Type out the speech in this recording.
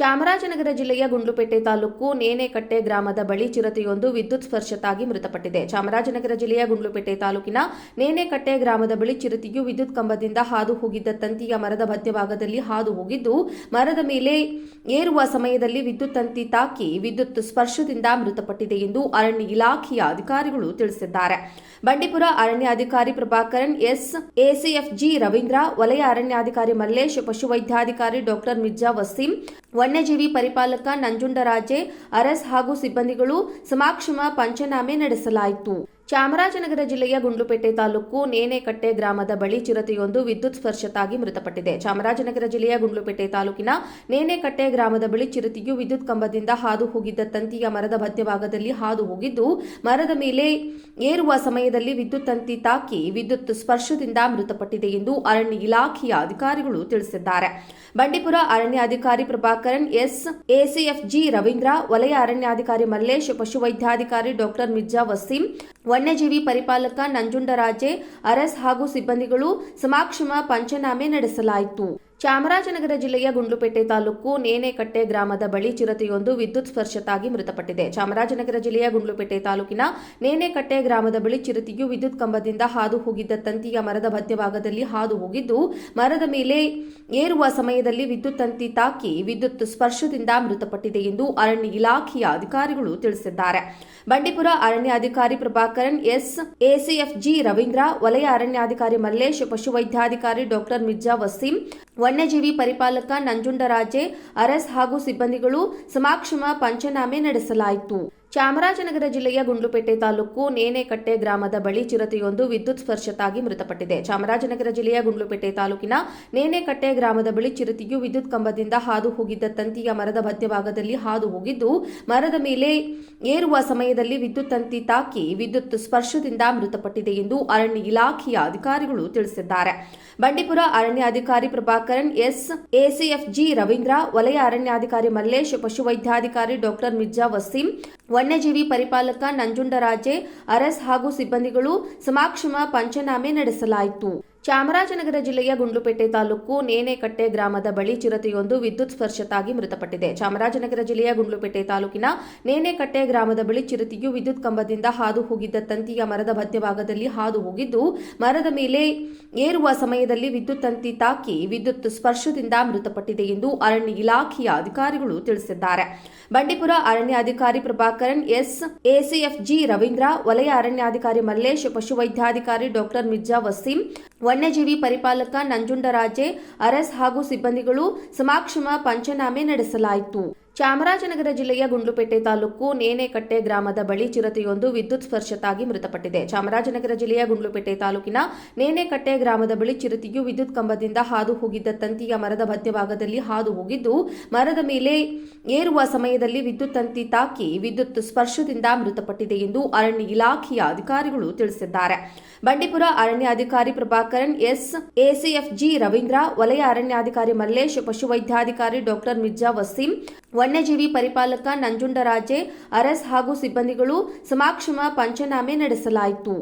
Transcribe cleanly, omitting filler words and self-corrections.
ಚಾಮರಾಜನಗರ ಜಿಲ್ಲೆಯ ಗುಂಡ್ಲುಪೇಟೆ ತಾಲೂಕು ನೇನೆಕಟ್ಟೆ ಗ್ರಾಮದ ಬಳಿ ಚಿರತೆಯೊಂದು ವಿದ್ಯುತ್ ಸ್ಪರ್ಶತಾಗಿ ಮೃತಪಟ್ಟಿದೆ. ಚಾಮರಾಜನಗರ ಜಿಲ್ಲೆಯ ಗುಂಡ್ಲುಪೇಟೆ ತಾಲೂಕಿನ ನೇನೆಕಟ್ಟೆ ಗ್ರಾಮದ ಬಳಿ ಚಿರತೆಯು ವಿದ್ಯುತ್ ಕಂಬದಿಂದ ಹಾದು ಹೋಗಿದ್ದ ತಂತಿಯ ಮರದ ಮಧ್ಯಭಾಗದಲ್ಲಿ ಹಾದು ಹೋಗಿದ್ದು, ಮರದ ಮೇಲೆ ಏರುವ ಸಮಯದಲ್ಲಿ ವಿದ್ಯುತ್ ತಂತಿ ತಾಕಿ ವಿದ್ಯುತ್ ಸ್ಪರ್ಶದಿಂದ ಮೃತಪಟ್ಟಿದೆ ಎಂದು ಅರಣ್ಯ ಇಲಾಖೆಯ ಅಧಿಕಾರಿಗಳು ತಿಳಿಸಿದ್ದಾರೆ. ಬಂಡೀಪುರ ಅರಣ್ಯಾಧಿಕಾರಿ ಪ್ರಭಾಕರನ್ ಎಸ್, ಎಸಿಎಫ್ಜಿ ರವೀಂದ್ರ, ವಲಯ ಅರಣ್ಯಾಧಿಕಾರಿ ಮಲ್ಲೇಶ್, ಪಶುವೈದ್ಯಾಧಿಕಾರಿ ಡಾ ಮಿರ್ಜಾ ವಸೀಂ, ವನ್ಯಜೀವಿ ಪರಿಪಾಲಕ ನಂಜುಂಡರಾಜೆ ಅರಸ್ ಹಾಗೂ ಸಿಬ್ಬಂದಿಗಳು ಸಮಕ್ಷಮ ಪಂಚನಾಮೆ ನಡೆಸಲಾಯಿತು. ಚಾಮರಾಜನಗರ ಜಿಲ್ಲೆಯ ಗುಂಡ್ಲುಪೇಟೆ ತಾಲೂಕು ನೇನೆಕಟ್ಟೆ ಗ್ರಾಮದ ಬಳಿ ಚಿರತೆಯೊಂದು ವಿದ್ಯುತ್ ಸ್ಪರ್ಶತಾಗಿ ಮೃತಪಟ್ಟಿದೆ. ಚಾಮರಾಜನಗರ ಜಿಲ್ಲೆಯ ಗುಂಡ್ಲುಪೇಟೆ ತಾಲೂಕಿನ ನೇನೆಕಟ್ಟೆ ಗ್ರಾಮದ ಬಳಿ ಚಿರತೆಯು ವಿದ್ಯುತ್ ಕಂಬದಿಂದ ಹಾದು ಹೋಗಿದ್ದ ತಂತಿಯ ಮರದ ಮಧ್ಯಭಾಗದಲ್ಲಿ ಹಾದು ಹೋಗಿದ್ದು, ಮರದ ಮೇಲೆ ಏರುವ ಸಮಯದಲ್ಲಿ ವಿದ್ಯುತ್ ತಂತಿ ತಾಕಿ ವಿದ್ಯುತ್ ಸ್ಪರ್ಶದಿಂದ ಮೃತಪಟ್ಟಿದೆ ಎಂದು ಅರಣ್ಯ ಇಲಾಖೆಯ ಅಧಿಕಾರಿಗಳು ತಿಳಿಸಿದ್ದಾರೆ. ಬಂಡೀಪುರ ಅರಣ್ಯಾಧಿಕಾರಿ ಪ್ರಭಾಕರನ್ ಎಸ್, ಎಸಿಎಫ್ಜಿ ರವೀಂದ್ರ, ವಲಯ ಅರಣ್ಯಾಧಿಕಾರಿ ಮಲ್ಲೇಶ್, ಪಶುವೈದ್ಯಾಧಿಕಾರಿ ಡಾ ಮಿರ್ಜಾ ವಸೀಂ, ವನ್ಯಜೀವಿ ಪರಿಪಾಲಕ ನಂಜುಂಡರಾಜೆ ಅರಸ್ ಹಾಗೂ ಸಿಬ್ಬಂದಿಗಳು ಸಮಕ್ಷಮ ಪಂಚನಾಮೆ ನಡೆಸಲಾಯಿತು. ಚಾಮರಾಜನಗರ ಜಿಲ್ಲೆಯ ಗುಂಡ್ಲುಪೇಟೆ ತಾಲೂಕು ನೇನೆಕಟ್ಟೆ ಗ್ರಾಮದ ಬಳಿ ಚಿರತೆಯೊಂದು ವಿದ್ಯುತ್ ಸ್ಪರ್ಶತಾಗಿ ಮೃತಪಟ್ಟಿದೆ. ಚಾಮರಾಜನಗರ ಜಿಲ್ಲೆಯ ಗುಂಡ್ಲುಪೇಟೆ ತಾಲೂಕಿನ ನೇನೆಕಟ್ಟೆ ಗ್ರಾಮದ ಬಳಿ ಚಿರತೆಯು ವಿದ್ಯುತ್ ಕಂಬದಿಂದ ಹಾದು ಹೋಗಿದ್ದ ತಂತಿಯ ಮರದ ಮಧ್ಯಭಾಗದಲ್ಲಿ ಹಾದು ಹೋಗಿದ್ದು, ಮರದ ಮೇಲೆ ಏರುವ ಸಮಯದಲ್ಲಿ ವಿದ್ಯುತ್ ತಂತಿ ತಾಕಿ ವಿದ್ಯುತ್ ಸ್ಪರ್ಶದಿಂದ ಮೃತಪಟ್ಟಿದೆ ಎಂದು ಅರಣ್ಯ ಇಲಾಖೆಯ ಅಧಿಕಾರಿಗಳು ತಿಳಿಸಿದ್ದಾರೆ. ಬಂಡೀಪುರ ಅರಣ್ಯಾಧಿಕಾರಿ ಪ್ರಭಾಕರನ್ ಎಸ್, ಎಸಿಎಫ್ಜಿ ರವೀಂದ್ರ, ವಲಯ ಅರಣ್ಯಾಧಿಕಾರಿ ಮಲ್ಲೇಶ್, ಪಶುವೈದ್ಯಾಧಿಕಾರಿ ಡಾ ಮಿರ್ಜಾ ವಸೀಂ, ವನ್ಯಜೀವಿ ಪರಿಪಾಲಕ ನಂಜುಂಡರಾಜೆ ಅರಸ್ ಹಾಗೂ ಸಿಬ್ಬಂದಿಗಳು ಸಮಕ್ಷಮ ಪಂಚನಾಮೆ ನಡೆಸಲಾಯಿತು. ಚಾಮರಾಜನಗರ ಜಿಲ್ಲೆಯ ಗುಂಡ್ಲುಪೇಟೆ ತಾಲೂಕು ನೇನೆಕಟ್ಟೆ ಗ್ರಾಮದ ಬಳಿ ಚಿರತೆಯೊಂದು ವಿದ್ಯುತ್ ಸ್ಪರ್ಶತಾಗಿ ಮೃತಪಟ್ಟಿದೆ. ಚಾಮರಾಜನಗರ ಜಿಲ್ಲೆಯ ಗುಂಡ್ಲುಪೇಟೆ ತಾಲೂಕಿನ ನೇನೆಕಟ್ಟೆ ಗ್ರಾಮದ ಬಳಿ ಚಿರತೆಯು ವಿದ್ಯುತ್ ಕಂಬದಿಂದ ಹಾದು ಹೋಗಿದ್ದ ತಂತಿಯ ಮರದ ಮಧ್ಯಭಾಗದಲ್ಲಿ ಹಾದು ಹೋಗಿದ್ದು, ಮರದ ಮೇಲೆ ಏರುವ ಸಮಯದಲ್ಲಿ ವಿದ್ಯುತ್ ತಂತಿ ತಾಕಿ ವಿದ್ಯುತ್ ಸ್ಪರ್ಶದಿಂದ ಮೃತಪಟ್ಟಿದೆ ಎಂದು ಅರಣ್ಯ ಇಲಾಖೆಯ ಅಧಿಕಾರಿಗಳು ತಿಳಿಸಿದ್ದಾರೆ. ಬಂಡೀಪುರ ಅರಣ್ಯಾಧಿಕಾರಿ ಪ್ರಭಾಕರನ್ ಎಸ್, ಎಸಿಎಫ್ಜಿ ರವೀಂದ್ರ, ವಲಯ ಅರಣ್ಯಾಧಿಕಾರಿ ಮಲ್ಲೇಶ್, ಪಶುವೈದ್ಯಾಧಿಕಾರಿ ಡಾ ಮಿರ್ಜಾ ವಸೀಂ, ವನ್ಯಜೀವಿ ಪರಿಪಾಲಕ ನಂಜುಂಡರಾಜೆ ಅರಸ್ ಹಾಗೂ ಸಿಬ್ಬಂದಿಗಳು ಸಮಕ್ಷಮ ಪಂಚನಾಮೆ ನಡೆಸಲಾಯಿತು. ಚಾಮರಾಜನಗರ ಜಿಲ್ಲೆಯ ಗುಂಡ್ಲುಪೇಟೆ ತಾಲೂಕು ನೇನೆಕಟ್ಟೆ ಗ್ರಾಮದ ಬಳಿ ಚಿರತೆಯೊಂದು ವಿದ್ಯುತ್ ಸ್ಪರ್ಶತಾಗಿ ಮೃತಪಟ್ಟಿದೆ. ಚಾಮರಾಜನಗರ ಜಿಲ್ಲೆಯ ಗುಂಡ್ಲುಪೇಟೆ ತಾಲೂಕಿನ ನೇನೆಕಟ್ಟೆ ಗ್ರಾಮದ ಬಳಿ ಚಿರತೆಯು ವಿದ್ಯುತ್ ಕಂಬದಿಂದ ಹಾದು ಹೋಗಿದ್ದ ತಂತಿಯ ಮರದ ಮಧ್ಯಭಾಗದಲ್ಲಿ ಹಾದು ಹೋಗಿದ್ದು, ಮರದ ಮೇಲೆ ಏರುವ ಸಮಯದಲ್ಲಿ ವಿದ್ಯುತ್ ತಂತಿ ತಾಕಿ ವಿದ್ಯುತ್ ಸ್ಪರ್ಶದಿಂದ ಮೃತಪಟ್ಟಿದೆ ಎಂದು ಅರಣ್ಯ ಇಲಾಖೆಯ ಅಧಿಕಾರಿಗಳು ತಿಳಿಸಿದ್ದಾರೆ. ಬಂಡೀಪುರ ಅರಣ್ಯಾಧಿಕಾರಿ ಪ್ರಭಾಕರನ್ ಎಸ್, ಎಸಿಎಫ್ಜಿ ರವೀಂದ್ರ, ವಲಯ ಅರಣ್ಯಾಧಿಕಾರಿ ಮಲ್ಲೇಶ್, ಪಶುವೈದ್ಯಾಧಿಕಾರಿ ಡಾ ಮಿರ್ಜಾ ವಸೀಂ, ವನ್ಯಜೀವಿ ಪರಿಪಾಲಕ ನಂಜುಂಡರಾಜೆ ಅರಸ್ ಹಾಗೂ ಸಿಬ್ಬಂದಿಗಳು ಸಮಕ್ಷಮ ಪಂಚನಾಮೆ ನಡೆಸಲಾಯಿತು. ಚಾಮರಾಜನಗರ ಜಿಲ್ಲೆಯ ಗುಂಡ್ಲುಪೇಟೆ ತಾಲೂಕು ನೇನೆಕಟ್ಟೆ ಗ್ರಾಮದ ಬಳಿ ಚಿರತೆಯೊಂದು ವಿದ್ಯುತ್ ಸ್ಪರ್ಶತಾಗಿ ಮೃತಪಟ್ಟಿದೆ. ಚಾಮರಾಜನಗರ ಜಿಲ್ಲೆಯ ಗುಂಡ್ಲುಪೇಟೆ ತಾಲೂಕಿನ ನೇನೆಕಟ್ಟೆ ಗ್ರಾಮದ ಬಳಿ ಚಿರತೆಯು ವಿದ್ಯುತ್ ಕಂಬದಿಂದ ಹಾದು ಹೋಗಿದ್ದ ತಂತಿಯ ಮರದ ಮಧ್ಯಭಾಗದಲ್ಲಿ ಹಾದು ಹೋಗಿದ್ದು, ಮರದ ಮೇಲೆ ಏರುವ ಸಮಯದಲ್ಲಿ ವಿದ್ಯುತ್ ತಂತಿ ತಾಕಿ ವಿದ್ಯುತ್ ಸ್ಪರ್ಶದಿಂದ ಮೃತಪಟ್ಟಿದೆ ಎಂದು ಅರಣ್ಯ ಇಲಾಖೆಯ ಅಧಿಕಾರಿಗಳು ತಿಳಿಸಿದ್ದಾರೆ. ಬಂಡೀಪುರ ಅರಣ್ಯಾಧಿಕಾರಿ ಪ್ರಭಾಕರನ್ ಎಸ್, ಎಸಿಎಫ್ಜಿ ರವೀಂದ್ರ, ವಲಯ ಅರಣ್ಯಾಧಿಕಾರಿ ಮಲ್ಲೇಶ್, ಪಶುವೈದ್ಯಾಧಿಕಾರಿ ಡಾ ಮಿರ್ಜಾ ವಸೀಂ, ವನ್ಯಜೀವಿ ಪರಿಪಾಲಕ ನಂಜುಂಡರಾಜೆ ಅರಸ್ ಹಾಗೂ ಸಿಬ್ಬಂದಿಗಳು ಸಮಕ್ಷಮ ಪಂಚನಾಮೆ ನಡೆಸಲಾಯಿತು.